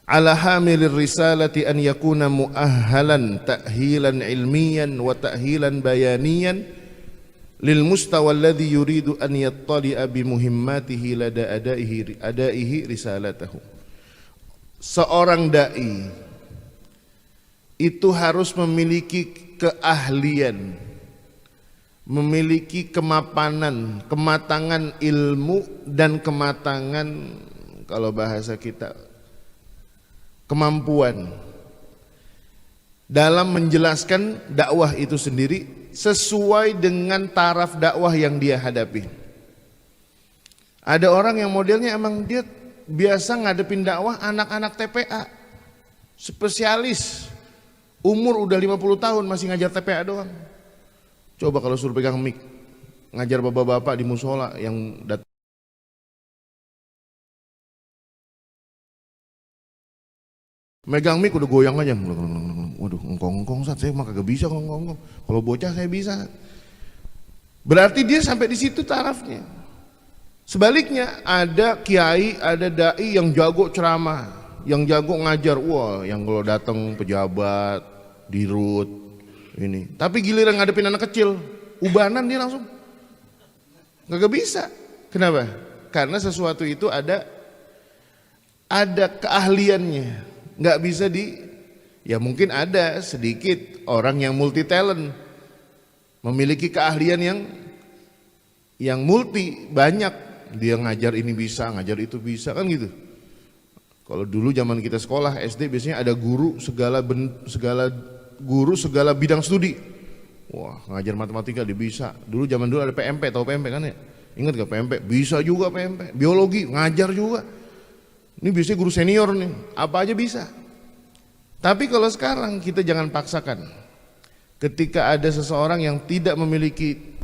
ala hamilir risalati an yakuna muahhalan ta'hilan ilmiyan wa ta'hilan bayaniyan lil mustawa alladhi yuridu an yattali'a bi muhimmatihi lada adaihi risalatahu. Seorang dai itu harus memiliki keahlian, memiliki kemapanan, kematangan ilmu dan kematangan, kalau bahasa kita, kemampuan dalam menjelaskan dakwah itu sendiri sesuai dengan taraf dakwah yang dia hadapi. Ada orang yang modelnya emang dia biasa ngadepin dakwah anak-anak TPA, spesialis, umur udah 50 tahun masih ngajar TPA doang. Coba kalau suruh pegang mic, ngajar bapak-bapak di musola yang datang, megang mic udah goyang aja. Waduh, ngkong-ngkong Ustaz, saya mah kagak bisa ngkong-ngkong. Kalau bocah saya bisa. Berarti dia sampai di situ tarafnya. Sebaliknya ada kiai, ada dai yang jago ceramah, yang jago ngajar. Wah, yang kalau datang pejabat, dirut ini. Tapi giliran ngadepin anak kecil, ubanan dia langsung. Kagak bisa. Kenapa? Karena sesuatu itu ada keahliannya. Nggak bisa ya mungkin ada sedikit orang yang multi talent, memiliki keahlian yang multi, banyak. Dia ngajar ini bisa, ngajar itu bisa, kan gitu. Kalau dulu zaman kita sekolah SD biasanya ada guru segala bidang studi. Wah, ngajar matematika dia bisa. Zaman dulu ada PMP, tahu PMP kan ya? Ingat gak PMP? Bisa juga PMP. Biologi ngajar juga. Ini biasanya guru senior nih, apa aja bisa. Tapi kalau sekarang kita jangan paksakan. Ketika ada seseorang yang tidak memiliki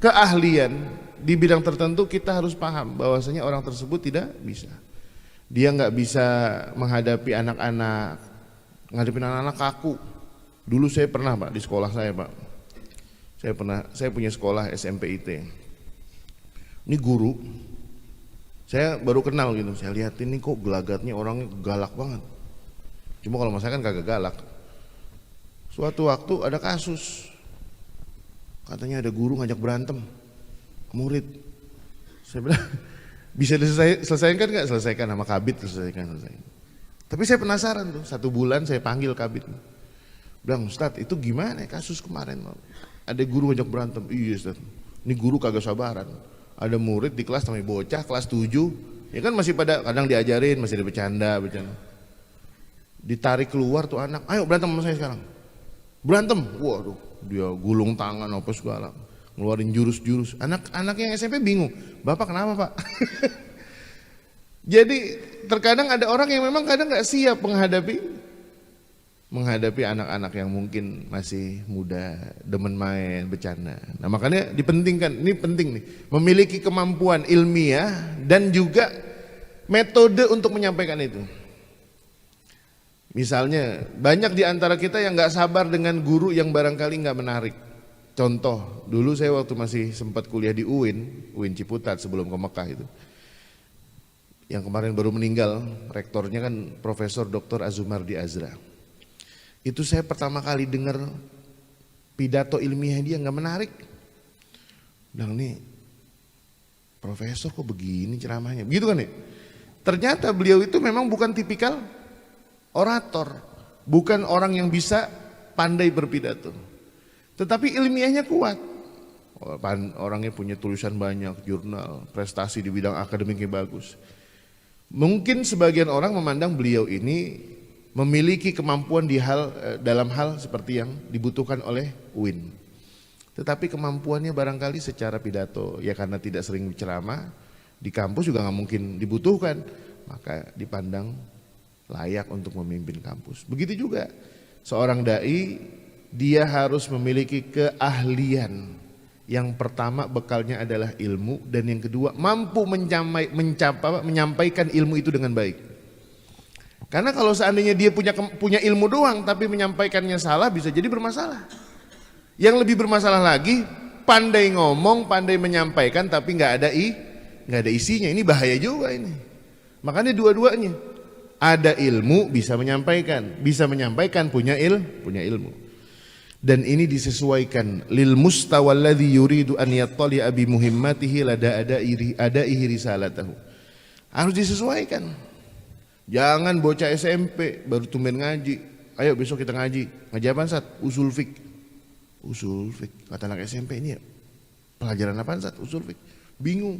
keahlian di bidang tertentu, kita harus paham bahwasanya orang tersebut tidak bisa. Dia nggak bisa menghadapi anak-anak, ngadepin anak-anak kaku. Dulu saya pernah Pak di sekolah saya Pak. Saya punya sekolah SMP IT. Ini guru, saya baru kenal gitu. Saya lihat ini kok gelagatnya orangnya galak banget. Cuma kalau saya kan kagak galak. Suatu waktu ada kasus, katanya ada guru ngajak berantem murid. Saya bilang, bisa diselesaikan nggak? Selesaikan sama kabit, selesaikan. Tapi saya penasaran tuh, 1 bulan saya panggil kabit. Bilang, Ustadz itu gimana kasus kemarin? Ada guru ngajak berantem. Iya Ustadz, ini guru kagak sabaran. Ada murid di kelas namanya bocah, kelas 7. Ya kan masih pada, kadang diajarin, masih ada bercanda. Ditarik keluar tuh anak, ayo berantem sama saya sekarang. Berantem, waduh, dia gulung tangan apa segala. Ngeluarin jurus-jurus. Anak yang SMP bingung, Bapak kenapa Pak? Jadi terkadang ada orang yang memang kadang gak siap menghadapi anak-anak yang mungkin masih muda, demen main, bercanda. Nah makanya dipentingkan, ini penting nih, memiliki kemampuan ilmiah dan juga metode untuk menyampaikan itu. Misalnya banyak di antara kita yang gak sabar dengan guru yang barangkali gak menarik. Contoh, dulu saya waktu masih sempat kuliah di UIN Ciputat sebelum ke Mekah itu. Yang kemarin baru meninggal, rektornya kan Profesor Dr. Azumardi Azra. Itu saya pertama kali dengar pidato ilmiah dia nggak menarik. Bilang nih, profesor kok begini ceramahnya, begitu kan ya? Ternyata beliau itu memang bukan tipikal orator, bukan orang yang bisa pandai berpidato. Tetapi ilmiahnya kuat. Orangnya punya tulisan banyak, jurnal, prestasi di bidang akademiknya bagus. Mungkin sebagian orang memandang beliau ini memiliki kemampuan dalam hal seperti yang dibutuhkan oleh UIN. Tetapi kemampuannya barangkali secara pidato, ya karena tidak sering berceramah, di kampus juga nggak mungkin dibutuhkan, maka dipandang layak untuk memimpin kampus. Begitu juga seorang dai, dia harus memiliki keahlian. Yang pertama bekalnya adalah ilmu, dan yang kedua mampu menyampaikan ilmu itu dengan baik. Karena kalau seandainya dia punya ilmu doang tapi menyampaikannya salah, bisa jadi bermasalah. Yang lebih bermasalah lagi, pandai ngomong, pandai menyampaikan tapi nggak ada isinya. Ini bahaya juga ini. Makanya dua-duanya, Ada ilmu bisa menyampaikan punya ilmu. Dan ini disesuaikan lil mustawal ladzi yuridu an yattali'a bi muhimmatihi lada adaihi risalatahu. Harus disesuaikan. Jangan bocah SMP baru tumben ngaji. Ayo besok kita ngaji. Ngaji apaan Sat? Usul fik. Usul fik. Kata anak SMP ini ya, pelajaran apaan Sat? Usul fik. Bingung.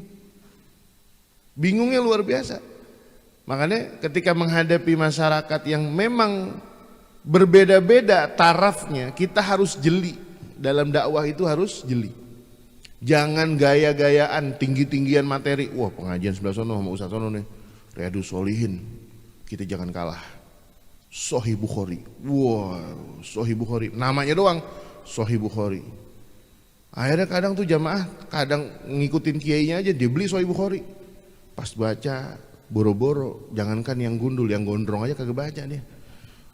Bingungnya luar biasa. Makanya ketika menghadapi masyarakat yang memang berbeda-beda tarafnya, kita harus jeli. Dalam dakwah itu harus jeli. Jangan gaya-gayaan, tinggi-tinggian materi. Wah, pengajian sebelah sono sama Ustaz sono nih, Riyadhus Shalihin. Kita jangan kalah. Sahih Bukhari. Wah, Sahih Bukhari. Namanya doang Sahih Bukhari. Akhirnya kadang tuh jamaah kadang ngikutin kiainya aja, dia beli Sahih Bukhari. Pas baca boro-boro, jangankan yang gundul, yang gondrong aja kagak baca dia.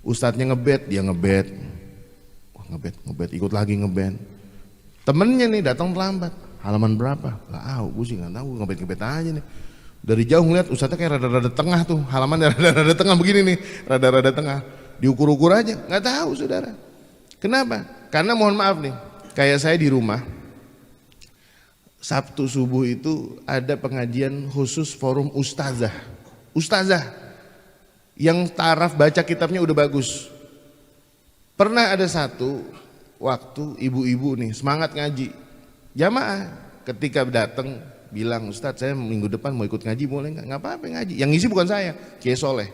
Ustadznya ngebet, dia ngebet. Wah, ngebet, ikut lagi ngebet. Temennya nih datang terlambat. Halaman berapa? Lah, gue sih nggak tahu, ngebet aja nih. Dari jauh ngeliat ustadznya kayak rada-rada tengah tuh, halaman rada-rada tengah begini nih, rada-rada tengah. Diukur-ukur aja, nggak tahu saudara. Kenapa? Karena mohon maaf nih, kayak saya di rumah, Sabtu subuh itu ada pengajian khusus forum ustazah. Ustazah yang taraf baca kitabnya udah bagus. Pernah ada satu waktu ibu-ibu nih semangat ngaji, jamaah ketika datang bilang, Ustadz saya minggu depan mau ikut ngaji, boleh nggak? Nggak apa-apa ngaji. Yang ngisi bukan saya, Kiai Soleh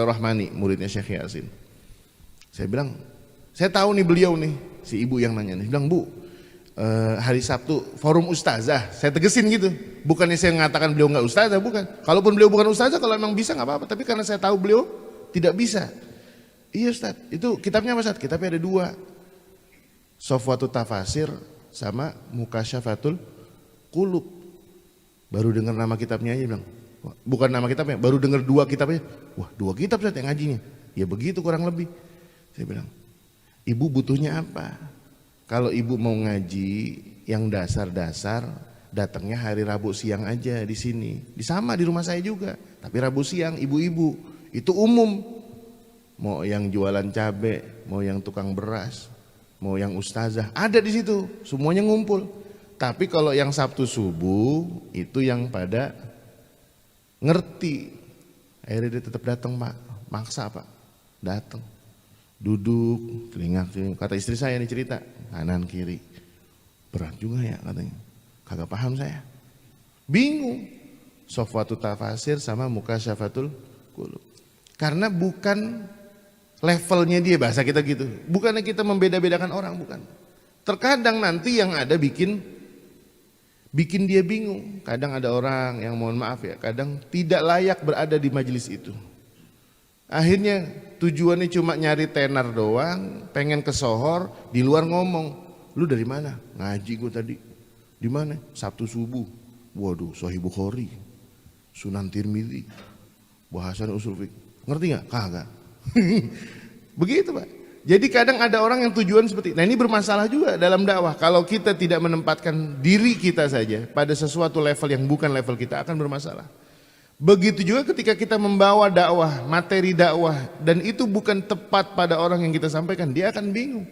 Rahmani, muridnya Syekh Yasin. Saya bilang, saya tahu nih beliau nih, si ibu yang nanya nih, bilang Bu, hari Sabtu forum ustazah, saya tegesin gitu. Bukannya saya mengatakan beliau nggak ustazah, bukan. Kalaupun beliau bukan ustazah, kalau memang bisa nggak apa-apa. Tapi karena saya tahu beliau tidak bisa. Iya Ustaz, itu kitabnya apa Ustaz? Kitabnya ada 2, Sofwatut Tafasir sama Mukasyafatul Qulub. Baru dengar nama kitabnya aja bilang, bukan nama kitabnya, baru dengar 2 kitabnya. Wah, 2 kitab Ustaz yang ngajinya. Ya begitu kurang lebih. Saya bilang, ibu butuhnya apa? Kalau ibu mau ngaji yang dasar-dasar, datangnya hari Rabu siang aja di sini. Sama di rumah saya juga, tapi Rabu siang ibu-ibu itu umum. Mau yang jualan cabe, mau yang tukang beras, mau yang ustazah, ada di situ, semuanya ngumpul. Tapi kalau yang Sabtu subuh itu yang pada ngerti. Akhirnya dia tetap datang Pak, maksa Pak, datang. Duduk, telinga, kata istri saya nih cerita, kanan kiri, berat juga ya katanya, kagak paham saya, bingung. Sofwatut Tafasir sama Mukasyafatul Qulub, karena bukan levelnya dia, bahasa kita gitu. Bukannya kita membeda-bedakan orang, bukan. Terkadang nanti yang ada bikin dia bingung. Kadang ada orang yang mohon maaf ya, kadang tidak layak berada di majelis itu. Akhirnya tujuannya cuma nyari tenar doang, pengen kesohor, di luar ngomong, lu dari mana? Ngaji gue tadi. Di mana? Sabtu subuh. Waduh, Sahih Bukhari, Sunan Tirmidzi, bahasan usul fiqh. Ngerti nggak? Kagak. Begitu Pak. Jadi kadang ada orang yang tujuan seperti, nah ini bermasalah juga dalam dakwah. Kalau kita tidak menempatkan diri kita saja pada sesuatu level yang bukan level kita, akan bermasalah. Begitu juga ketika kita membawa dakwah, materi dakwah, dan itu bukan tepat pada orang yang kita sampaikan, dia akan bingung.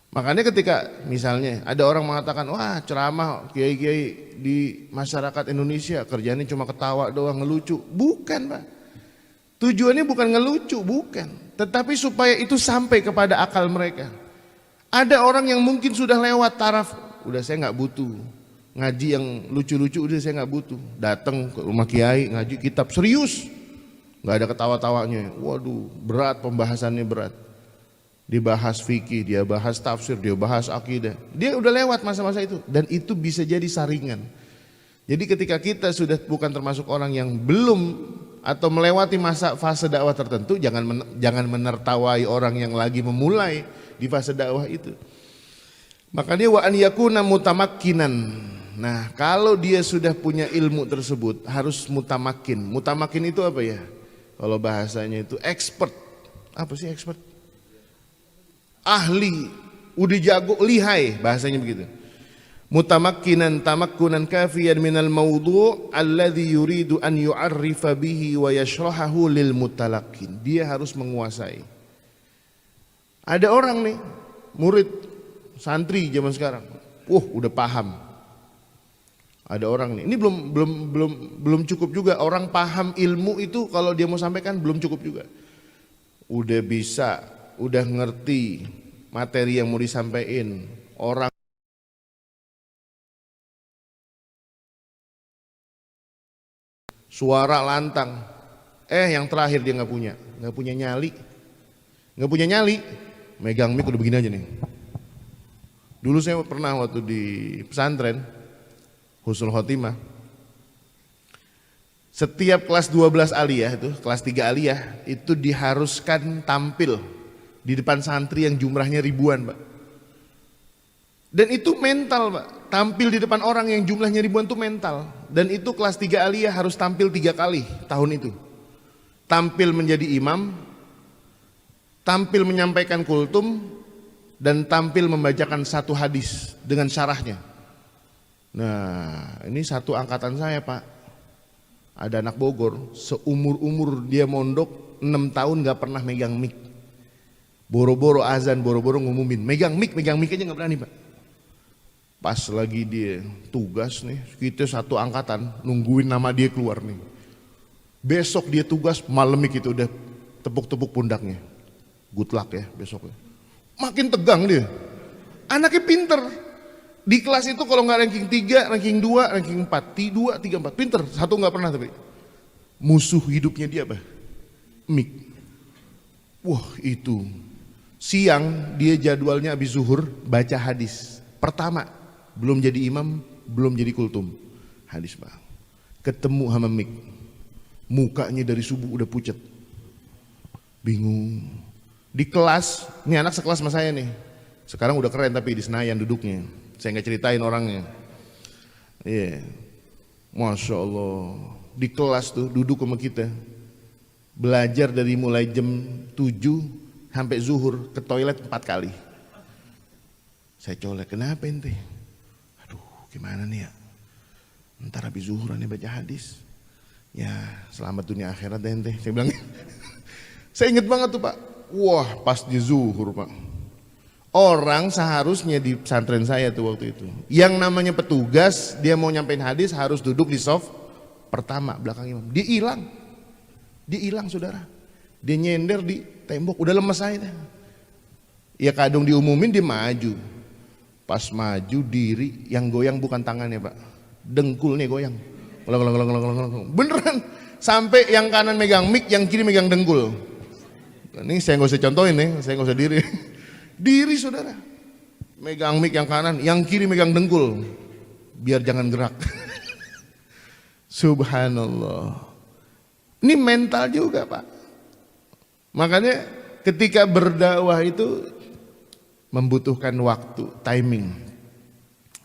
Makanya ketika misalnya ada orang mengatakan, wah ceramah kiai-kiai di masyarakat Indonesia kerjanya cuma ketawa doang, ngelucu. Bukan Pak. Tujuannya bukan ngelucu, bukan. Tetapi supaya itu sampai kepada akal mereka. Ada orang yang mungkin sudah lewat taraf, udah saya nggak butuh ngaji yang lucu-lucu, udah saya nggak butuh. Datang ke rumah kiai ngaji kitab serius, nggak ada ketawa-tawanya. Waduh, berat pembahasannya, berat. Dibahas fikih, dia bahas tafsir, dia bahas akidah. Dia udah lewat masa-masa itu, dan itu bisa jadi saringan. Jadi ketika kita sudah bukan termasuk orang yang belum atau melewati masa fase dakwah tertentu, jangan menertawai orang yang lagi memulai di fase dakwah itu. Makanya wa an yakuna mutamakkinan. Nah, kalau dia sudah punya ilmu tersebut harus mutamakin. Mutamakin itu apa ya? Kalau bahasanya itu expert. Apa sih expert? Ahli, udah jago, lihai, bahasanya begitu. mutamakkinan tamakkunan kafiyan minal mawdu' alladhi yuridu an yu'arrifa bihi wa yashrahahu lil mutalaqin. Dia harus menguasai. Ada orang nih, murid santri zaman sekarang, udah paham. Ada orang nih, ini belum cukup juga. Orang paham ilmu itu kalau dia mau sampaikan belum cukup juga. Udah bisa, udah ngerti materi yang mau disampaikan. Orang suara lantang, yang terakhir dia nggak punya nyali, megang mic udah begini aja nih. Dulu saya pernah waktu di pesantren Husnul Khotimah, setiap kelas 12 aliyah itu, kelas 3 aliyah itu diharuskan tampil di depan santri yang jumlahnya ribuan, Pak. Dan itu mental, Pak. Tampil di depan orang yang jumlahnya ribuan itu mental. Dan itu kelas 3 aliyah harus tampil 3 kali tahun itu. Tampil menjadi imam, tampil menyampaikan kultum, dan tampil membacakan satu hadis dengan syarahnya. Nah, ini satu angkatan saya, Pak. Ada anak Bogor, seumur-umur dia mondok 6 tahun gak pernah megang mic. Boro-boro azan, boro-boro ngumumin, megang mic aja gak berani, Pak. Pas lagi dia tugas nih, kita satu angkatan nungguin nama dia keluar nih. Besok dia tugas, malam itu udah tepuk-tepuk pundaknya. Good luck ya besoknya. Makin tegang dia. Anaknya pinter. Di kelas itu kalau nggak ranking 3, ranking 2, ranking 4, 2, 3, 4, pinter. Satu nggak pernah tapi. Musuh hidupnya dia apa? Mic. Wah itu. Siang dia jadwalnya habis zuhur baca hadis. Pertama, belum jadi imam, belum jadi kultum. Hadis, Bang. Ketemu sama mic. Mukanya dari subuh udah pucat. Bingung. Di kelas, ini anak sekelas sama saya nih. Sekarang udah keren tapi di Senayan duduknya. Saya nggak ceritain orangnya. Iya, Masya Allah. Di kelas tuh duduk sama kita. Belajar dari mulai jam 7 sampai zuhur, ke toilet 4 kali. Saya colek, kenapa ente? Aduh, gimana nih ya? Ntar habis zuhur nih baca hadis. Ya, selamat dunia akhirat deh ente. Saya bilang. Saya inget banget tuh, Pak. Wah, pas di zuhur, Pak. Orang seharusnya di pesantren saya tuh waktu itu, yang namanya petugas, dia mau nyampein hadis harus duduk di soft pertama belakang imam. Dia hilang saudara. Dia nyender di tembok, udah lemes aja. Ya kadung diumumin dia maju. Pas maju diri, yang goyang bukan tangannya, Pak, dengkulnya goyang. Beneran. Sampai yang kanan megang mic, yang kiri megang dengkul. Ini saya nggak usah contohin nih, saya nggak usah diri. Diri saudara, megang mic yang kanan, yang kiri megang dengkul, biar jangan gerak. Subhanallah. Ini mental juga, Pak. Makanya ketika berdakwah itu membutuhkan waktu, timing.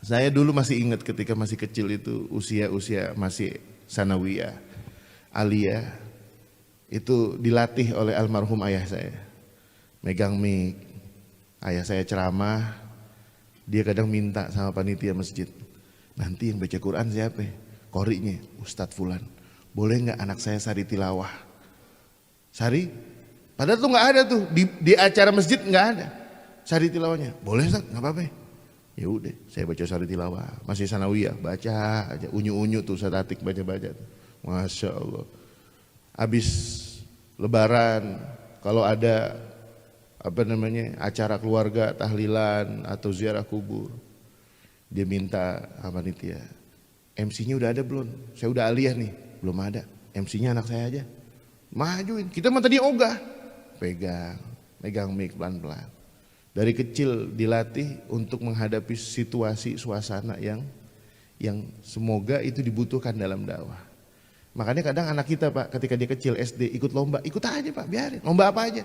Saya dulu masih ingat ketika masih kecil itu, usia masih sanawiyah, aliyah, itu dilatih oleh almarhum ayah saya. Megang mic. Ayah saya ceramah, dia kadang minta sama panitia masjid, nanti yang baca Quran siapa? Qori'nya Ustadz Fulan. Boleh nggak anak saya sari tilawah? Sari? Padahal tuh nggak ada tuh di acara masjid nggak ada sari tilawahnya. Boleh Ustadz? Nggak apa-apa. Ya udah, saya baca sari tilawah. Masih sanawiyah, baca aja unyu-unyu tuh satatik baca-baca. Masya Allah. Habis Lebaran, kalau ada acara keluarga, tahlilan atau ziarah kubur, dia minta sama panitia, MC-nya udah ada belum? Saya udah aliyah nih, belum ada. MC-nya anak saya aja. Majuin, kita mah tadi ogah, megang mic pelan-pelan. Dari kecil dilatih untuk menghadapi situasi suasana yang semoga itu dibutuhkan dalam dakwah. Makanya kadang anak kita, Pak, ketika dia kecil SD ikut lomba, ikut aja, Pak, biarin. Lomba apa aja?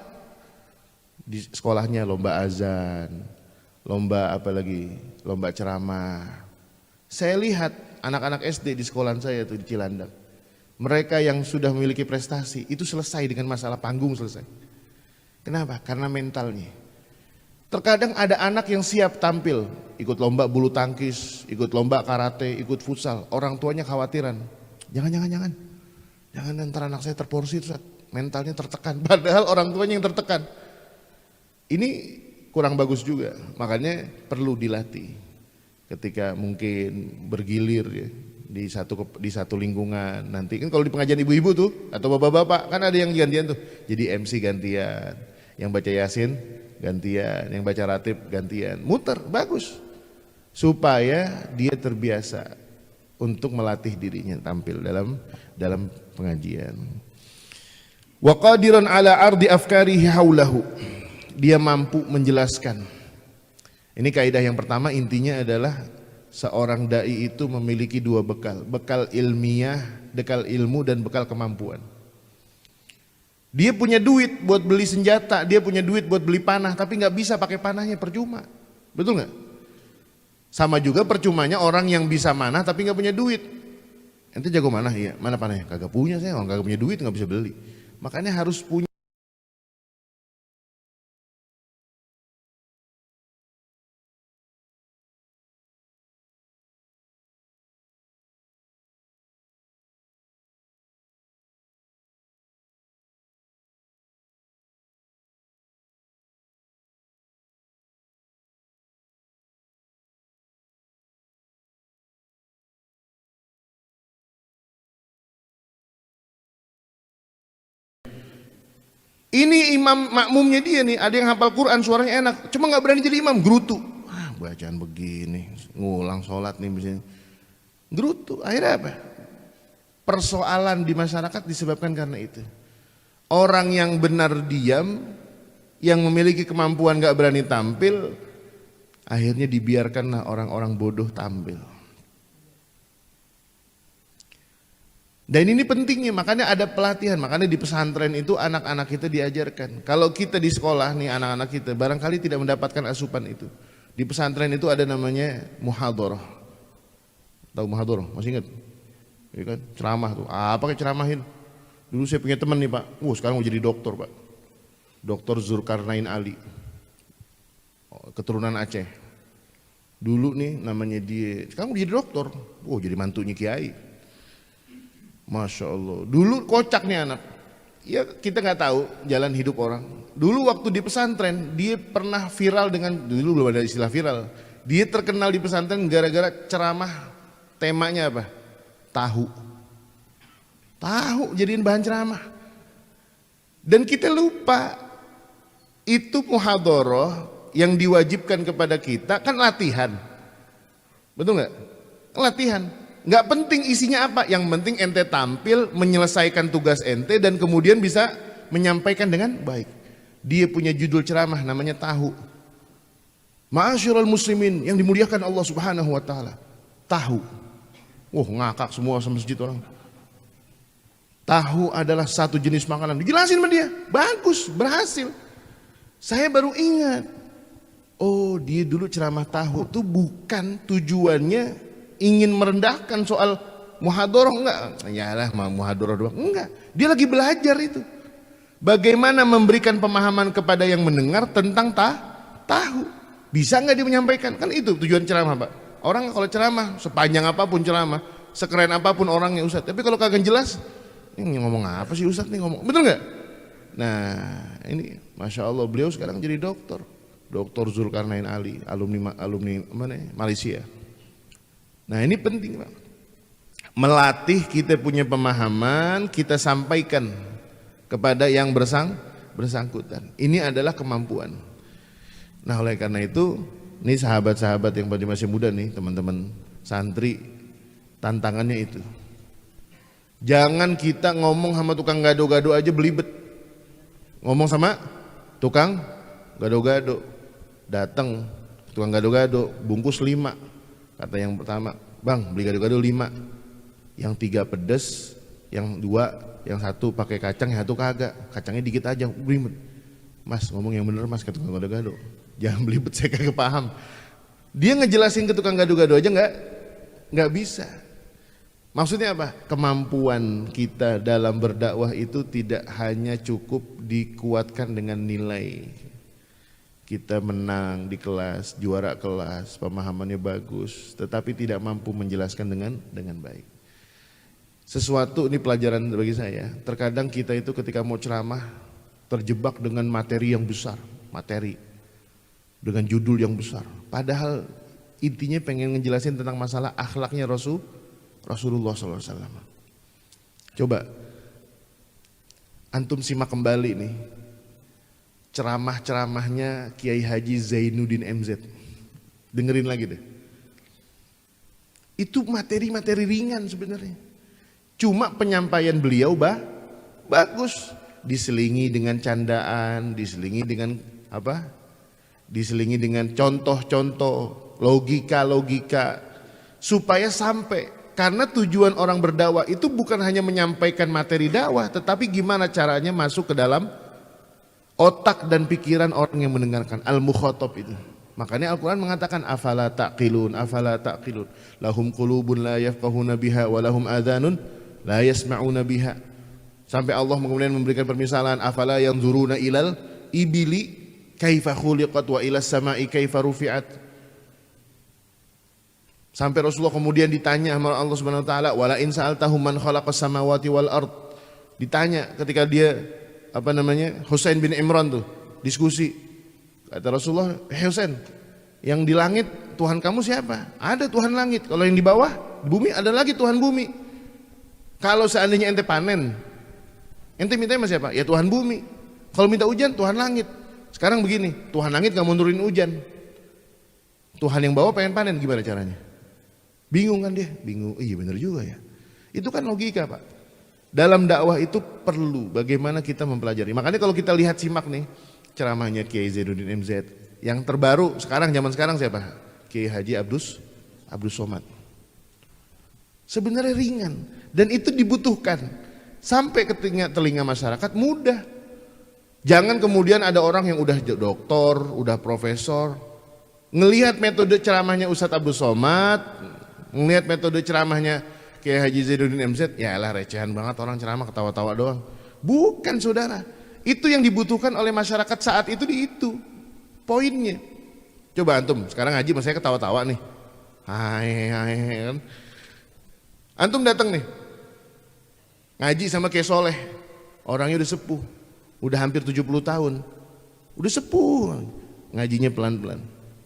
Di sekolahnya lomba azan, lomba lomba ceramah. Saya lihat anak-anak SD di sekolahan saya tuh di Cilandak, mereka yang sudah memiliki prestasi itu selesai dengan masalah panggung selesai. Kenapa? Karena mentalnya. Terkadang ada anak yang siap tampil, ikut lomba bulu tangkis, ikut lomba karate, ikut futsal. Orang tuanya khawatiran. Jangan. Jangan ntar anak saya terporsir, mentalnya tertekan. Padahal orang tuanya yang tertekan. Ini kurang bagus juga. Makanya perlu dilatih. Ketika mungkin bergilir ya, di satu lingkungan. Nanti kan kalau di pengajian ibu-ibu tuh atau bapak-bapak kan ada yang gantian tuh. Jadi MC gantian, yang baca Yasin gantian, yang baca ratib gantian, muter, bagus. Supaya dia terbiasa untuk melatih dirinya tampil dalam pengajian. Wa qadiran ala ardi afkarihi haulahu. Dia mampu menjelaskan. Ini kaidah yang pertama, intinya adalah seorang dai itu memiliki dua bekal, bekal ilmiah, bekal ilmu dan bekal kemampuan. Dia punya duit buat beli senjata, dia punya duit buat beli panah, tapi nggak bisa pakai panahnya, percuma. Betul nggak? Sama juga percumanya orang yang bisa manah tapi nggak punya duit. Ente jago manah, iya. Mana panahnya? Kagak punya saya, orang kagak punya duit nggak bisa beli. Makanya harus punya. Ini imam makmumnya dia nih, ada yang hafal Quran suaranya enak, cuma nggak berani jadi imam, gerutu. Bacaan begini, ngulang sholat nih misalnya, gerutu. Akhirnya apa? Persoalan di masyarakat disebabkan karena itu. Orang yang benar diam, yang memiliki kemampuan nggak berani tampil, akhirnya dibiarkanlah orang-orang bodoh tampil. Dan ini pentingnya, makanya ada pelatihan, makanya di pesantren itu anak-anak kita diajarkan. Kalau kita di sekolah nih anak-anak kita barangkali tidak mendapatkan asupan itu. Di pesantren itu ada namanya muhadharah. Tahu muhadharah? Masih ingat? Ya kan? Ceramah tuh. Apa kayak ceramahin? Dulu saya punya teman nih Pak. Sekarang mau jadi dokter Pak. Dokter Zulkarnain Ali. Keturunan Aceh. Dulu nih namanya dia, sekarang udah jadi dokter. Jadi mantunya Kiai. Masya Allah. Dulu kocak nih anak. Ya kita nggak tahu jalan hidup orang. Dulu waktu di pesantren dia pernah viral dengan, dulu belum ada istilah viral. Dia terkenal di pesantren gara-gara ceramah, temanya apa? Tahu. Tahu jadiin bahan ceramah. Dan kita lupa itu muhadharah yang diwajibkan kepada kita kan latihan. Betul nggak? Latihan. Nggak penting isinya apa, yang penting ente tampil menyelesaikan tugas ente dan kemudian bisa menyampaikan dengan baik. Dia punya judul ceramah namanya Tahu. Ma'asyiral muslimin yang dimuliakan Allah Subhanahu wa taala. Tahu. Ngakak semua masjid orang. Tahu adalah satu jenis makanan. Dijelasin sama dia, bagus, berhasil. Saya baru ingat. Dia dulu ceramah tahu tuh bukan tujuannya ingin merendahkan soal muhadharah, enggak. Yalah muhadharah doang, enggak. Dia lagi belajar itu. Bagaimana memberikan pemahaman kepada yang mendengar tentang tahu. Bisa enggak dia menyampaikan? Kan itu tujuan ceramah, Pak. Orang kalau ceramah sepanjang apapun ceramah, sekeren apapun orangnya Ustaz, tapi kalau kagak jelas, ini ngomong apa sih Ustaz nih ngomong? Betul enggak? Nah, ini Masya Allah beliau sekarang jadi dokter. Dokter Zulkarnain Ali, alumni mana? Malaysia. Nah ini penting Pak. Melatih kita punya pemahaman, kita sampaikan kepada yang bersangkutan. Ini adalah kemampuan. Nah oleh karena itu, nih sahabat-sahabat yang masih muda nih, teman-teman santri, tantangannya itu. Jangan kita ngomong sama tukang gado-gado aja belibet. Ngomong sama tukang gado-gado. Datang tukang gado-gado, bungkus 5. Kata yang pertama, bang beli gado-gado 5, yang 3 pedes, yang 2, yang 1 pakai kacang, yang 1 kagak, kacangnya dikit aja. Mas ngomong yang bener mas ke tukang gado-gado, jangan belibet saya kagak paham. Dia ngejelasin ke tukang gado-gado aja nggak bisa. Maksudnya apa? Kemampuan kita dalam berdakwah itu tidak hanya cukup dikuatkan dengan nilai. kita menang di kelas, juara kelas, pemahamannya bagus, tetapi tidak mampu menjelaskan dengan baik. Sesuatu ini pelajaran bagi saya, terkadang kita itu ketika mau ceramah terjebak dengan materi yang besar, materi dengan judul yang besar. Padahal intinya pengen ngejelasin tentang masalah akhlaknya Rasulullah SAW. Coba antum simak kembali nih ceramah-ceramahnya Kiai Haji Zainuddin MZ. Dengerin lagi deh. Itu materi-materi ringan sebenarnya. Cuma penyampaian beliau bagus. Diselingi dengan candaan, diselingi dengan apa? Diselingi dengan contoh-contoh, logika-logika. Supaya sampai. Karena tujuan orang berdakwah itu bukan hanya menyampaikan materi dakwah, tetapi gimana caranya masuk ke dalam otak dan pikiran orang yang mendengarkan, al-mukhatab itu. Makanya Al-Quran mengatakan afala taqilun, afala taqilun. Lahum qulubun la yafqahuna biha wa lahum adhanun la yasma'una biha. Sampai Allah kemudian memberikan permisalan afala yanzuruna ilal ibili kaifa khuliqat wa ilas sama'i kaifa rufi'at. Sampai Rasulullah kemudian ditanya sama Allah Subhanahu wa taala, wala in sa'altahum man khalaqas samawati wal ard. Ditanya ketika dia Husain bin Imran tuh diskusi. Kata Rasulullah, Husain, yang di langit Tuhan kamu siapa? Ada Tuhan langit. Kalau yang di bawah, di bumi ada lagi Tuhan bumi. Kalau seandainya ente panen, ente minta sama siapa? Ya Tuhan bumi. Kalau minta hujan, Tuhan langit. Sekarang begini, Tuhan langit gak mau nurunin hujan. Tuhan yang bawah pengen panen, gimana caranya? Bingung kan dia? Bingung, iya bener juga ya. Itu kan logika Pak. Dalam dakwah itu perlu bagaimana kita mempelajari. Makanya kalau kita lihat simak nih ceramahnya Kiai Zainuddin MZ. Yang terbaru sekarang, zaman sekarang siapa? Kiai Haji Abdus Somad. Sebenarnya ringan dan itu dibutuhkan sampai ke telinga masyarakat mudah. Jangan kemudian ada orang yang udah doktor, udah profesor, ngelihat metode ceramahnya Ustadz Abdus Somad, ngelihat metode ceramahnya Kiai Haji Zainuddin MZ, ya lah recehan banget orang ceramah ketawa-tawa doang. Bukan saudara, itu yang dibutuhkan oleh masyarakat saat itu poinnya. Coba antum, sekarang ngaji mas saya ketawa-tawa nih. Hai kan. Antum datang nih, ngaji sama Kiai Soleh, orangnya udah sepuh, udah hampir 70 tahun, udah sepuh, ngajinya pelan-pelan.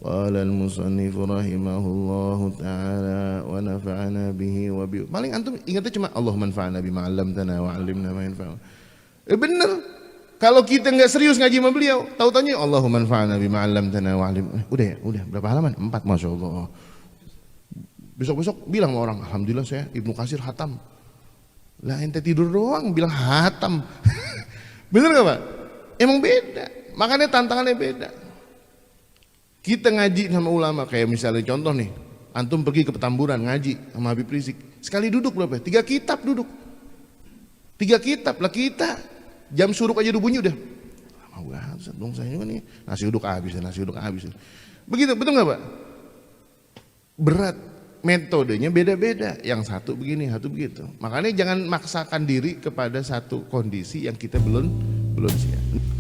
Qala al-musannifu rahimahullahu ta'ala wa nafa'ana bihi wa bi. Paling antum ingatnya cuma Allahumma anfa'na bima 'allamtana wa 'allimna ma yanfa'una. Bener. Kalau kita enggak serius ngaji sama beliau, tahu-tahunya Allahumma anfa'na bima 'allamtana wa 'allimna. Udah berapa halaman? 4, masyaallah. Besok-besok bilang sama orang, alhamdulillah saya Ibnu Katsir khatam. Lah ente tidur doang bilang khatam. Bener enggak, Pak? Emang beda. Makanya tantangannya beda. Kita ngaji sama ulama, kayak misalnya contoh nih, antum pergi ke Petamburan ngaji sama Habib Rizik, sekali duduk berapa? 3 kitab duduk, 3 kitab lah kita, jam suruk aja udah bunyi udah, lama banget dong saya juga nih, nasi uduk habis, begitu, betul nggak Pak? Berat, metodenya beda-beda, yang satu begini, satu begitu, makanya jangan maksakan diri kepada satu kondisi yang kita belum siap.